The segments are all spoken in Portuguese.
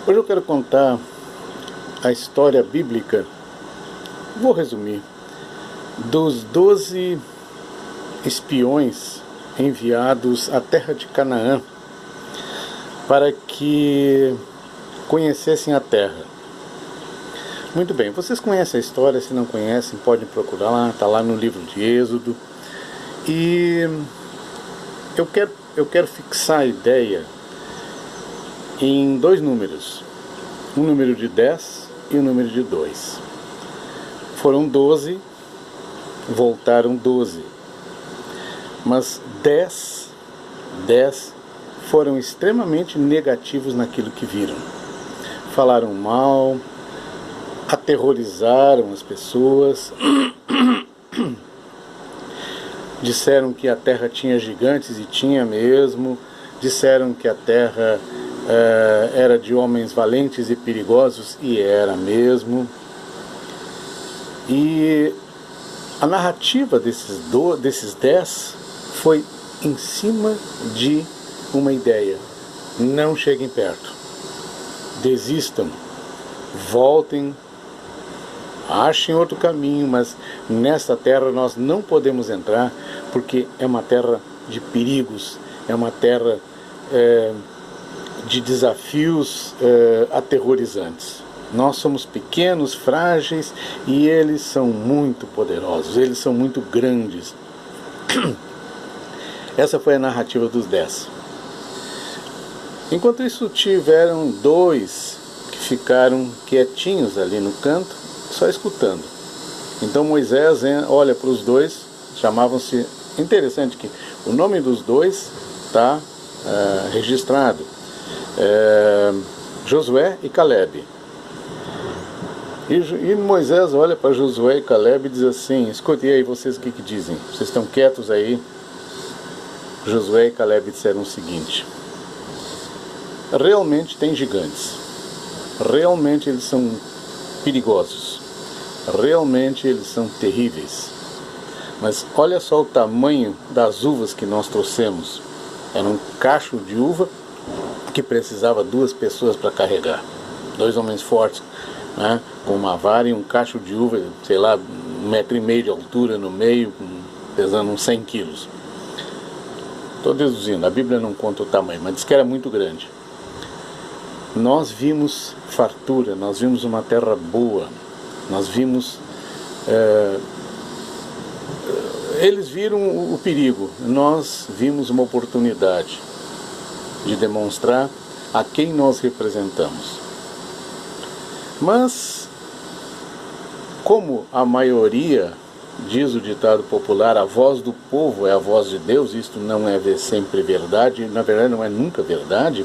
Hoje eu quero contar a história bíblica, vou resumir, dos 12 espiões enviados à terra de Canaã para que conhecessem a terra. Muito bem, vocês conhecem a história, se não conhecem, podem procurar lá, está lá no livro de Êxodo. E eu quero fixar a ideia em dois números, um número de 10 e um número de 2. Foram 12, voltaram 12, mas 10 foram extremamente negativos naquilo que viram. Falaram mal, aterrorizaram as pessoas, disseram que a terra tinha gigantes e tinha mesmo, disseram que a terra era de homens valentes e perigosos e era mesmo. E a narrativa desses 10 foi em cima de uma ideia: não cheguem perto, desistam, voltem, achem outro caminho, mas nesta terra nós não podemos entrar porque é uma terra de perigos, é uma terra de desafios aterrorizantes. Nós somos pequenos, frágeis, e eles são muito poderosos, eles são muito grandes. Essa foi a narrativa dos 10. Enquanto isso, tiveram 2 que ficaram quietinhos ali no canto, só escutando. Então Moisés olha para os 2, chamavam-se... Interessante que o nome dos 2 está registrado. Josué e Calebe. E Moisés olha para Josué e Calebe e diz assim: escute aí, vocês o que dizem? Vocês estão quietos aí? Josué e Calebe disseram o seguinte: realmente tem gigantes, realmente eles são perigosos, realmente eles são terríveis, mas olha só o tamanho das uvas que nós trouxemos. Era um cacho de uva que precisava 2 pessoas para carregar, 2 homens fortes, né, com uma vara e um cacho de uva, sei lá, 1,5 metro de altura no meio, pesando uns 100 quilos. Estou deduzindo, a Bíblia não conta o tamanho, mas diz que era muito grande. Nós vimos fartura, nós vimos uma terra boa, nós vimos... eles viram o perigo, nós vimos uma oportunidade de demonstrar a quem nós representamos. Mas, como a maioria, diz o ditado popular, a voz do povo é a voz de Deus, isto não é sempre verdade, na verdade não é nunca verdade,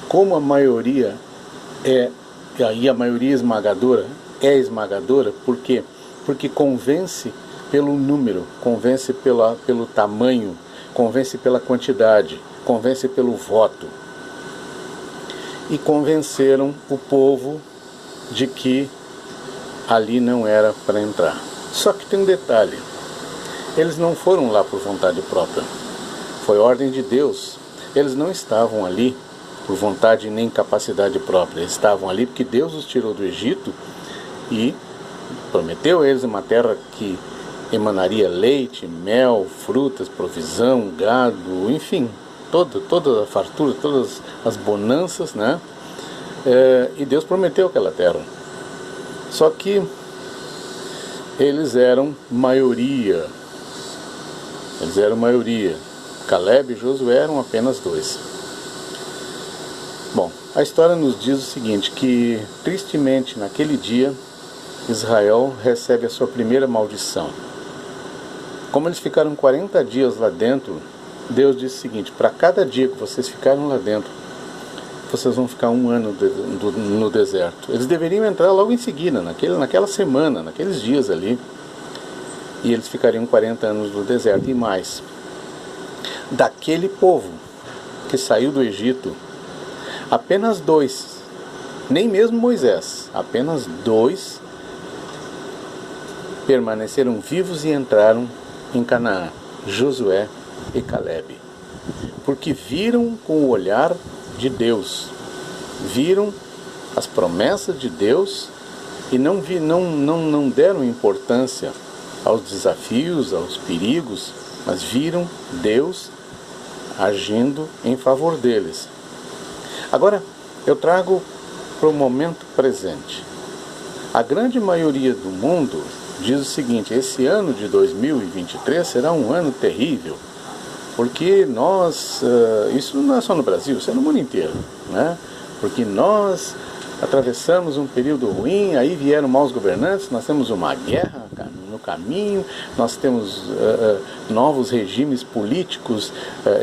como a maioria e a maioria esmagadora, por quê? Porque convence pelo número, convence pelo tamanho, convence pela quantidade, convence pelo voto. E convenceram o povo de que ali não era para entrar. Só que tem um detalhe: eles não foram lá por vontade própria, foi ordem de Deus. Eles não estavam ali por vontade nem capacidade própria, eles estavam ali porque Deus os tirou do Egito e prometeu a eles uma terra que emanaria leite, mel, frutas, provisão, gado, enfim, toda a fartura, todas as bonanças, né? E Deus prometeu aquela terra. Só que eles eram maioria. Calebe e Josué eram apenas 2. Bom, a história nos diz o seguinte, que tristemente naquele dia Israel recebe a sua primeira maldição. Como eles ficaram 40 dias lá dentro, Deus disse o seguinte: para cada dia que vocês ficaram lá dentro, vocês vão ficar 1 ano no deserto. Eles deveriam entrar logo em seguida, naquela semana, naqueles dias ali, e eles ficariam 40 anos no deserto e mais. Daquele povo que saiu do Egito, apenas 2, nem mesmo Moisés, apenas 2 permaneceram vivos e entraram em Canaã: Josué e Calebe. Porque viram com o olhar de Deus, viram as promessas de Deus e não deram importância aos desafios, aos perigos, mas viram Deus agindo em favor deles. Agora, eu trago para o momento presente. A grande maioria do mundo diz o seguinte: esse ano de 2023 será um ano terrível, porque isso não é só no Brasil, isso é no mundo inteiro, né? Porque nós atravessamos um período ruim, aí vieram maus governantes, nós temos uma guerra no caminho, nós temos novos regimes políticos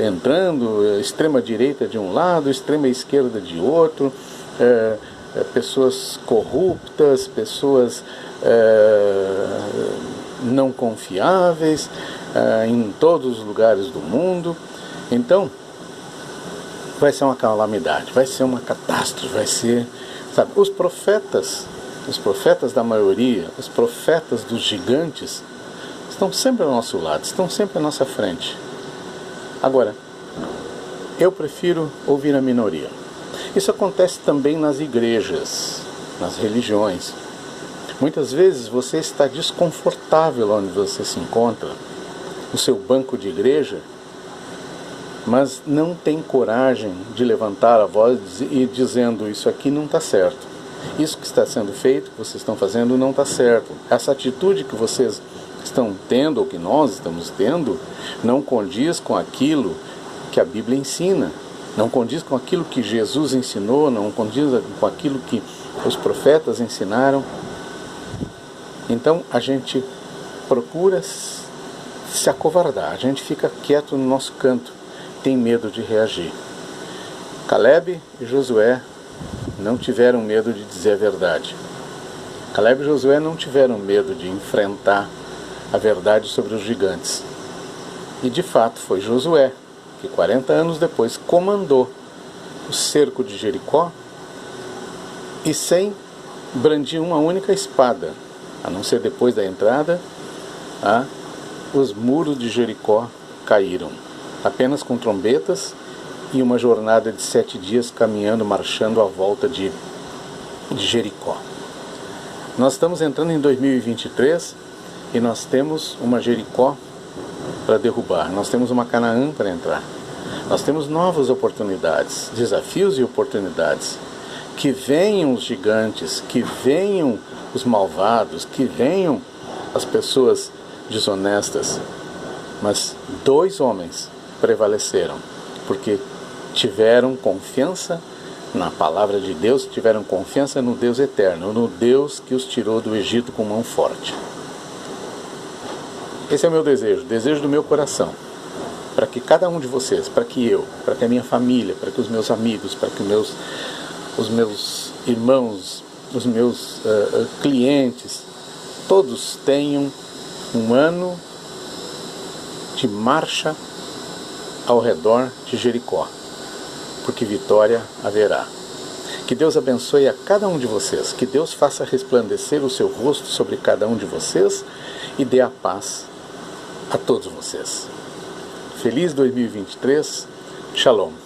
entrando, extrema direita de um lado, extrema esquerda de outro, pessoas corruptas, pessoas não confiáveis em todos os lugares do mundo. Então, vai ser uma calamidade, vai ser uma catástrofe, vai ser... Sabe, os profetas da maioria, os profetas dos gigantes, estão sempre ao nosso lado, estão sempre à nossa frente. Agora, eu prefiro ouvir a minoria. Isso acontece também nas igrejas, nas religiões. Muitas vezes você está desconfortável onde você se encontra, no seu banco de igreja, mas não tem coragem de levantar a voz e dizendo: isso aqui não está certo. Isso que está sendo feito, que vocês estão fazendo, não está certo. Essa atitude que vocês estão tendo, ou que nós estamos tendo, não condiz com aquilo que a Bíblia ensina. Não condiz com aquilo que Jesus ensinou, não condiz com aquilo que os profetas ensinaram. Então a gente procura se acovardar, a gente fica quieto no nosso canto, tem medo de reagir. Caleb e Josué não tiveram medo de dizer a verdade. Caleb e Josué não tiveram medo de enfrentar a verdade sobre os gigantes. E de fato foi Josué que 40 anos depois comandou o cerco de Jericó e sem brandir uma única espada, a não ser depois da entrada, os muros de Jericó caíram, apenas com trombetas e uma jornada de 7 dias caminhando, marchando à volta de Jericó. Nós estamos entrando em 2023 e nós temos uma Jericó para derrubar, nós temos uma Canaã para entrar, nós temos novas oportunidades, desafios e oportunidades. Que venham os gigantes, que venham os malvados, que venham as pessoas desonestas, mas 2 homens prevaleceram, porque tiveram confiança na palavra de Deus, tiveram confiança no Deus eterno, no Deus que os tirou do Egito com mão forte. Esse é o meu desejo do meu coração, para que cada um de vocês, para que eu, para que a minha família, para que os meus amigos, para que os meus irmãos, os meus clientes, todos tenham um ano de marcha ao redor de Jericó, porque vitória haverá. Que Deus abençoe a cada um de vocês, que Deus faça resplandecer o seu rosto sobre cada um de vocês e dê a paz a todos vocês. Feliz 2023, Shalom.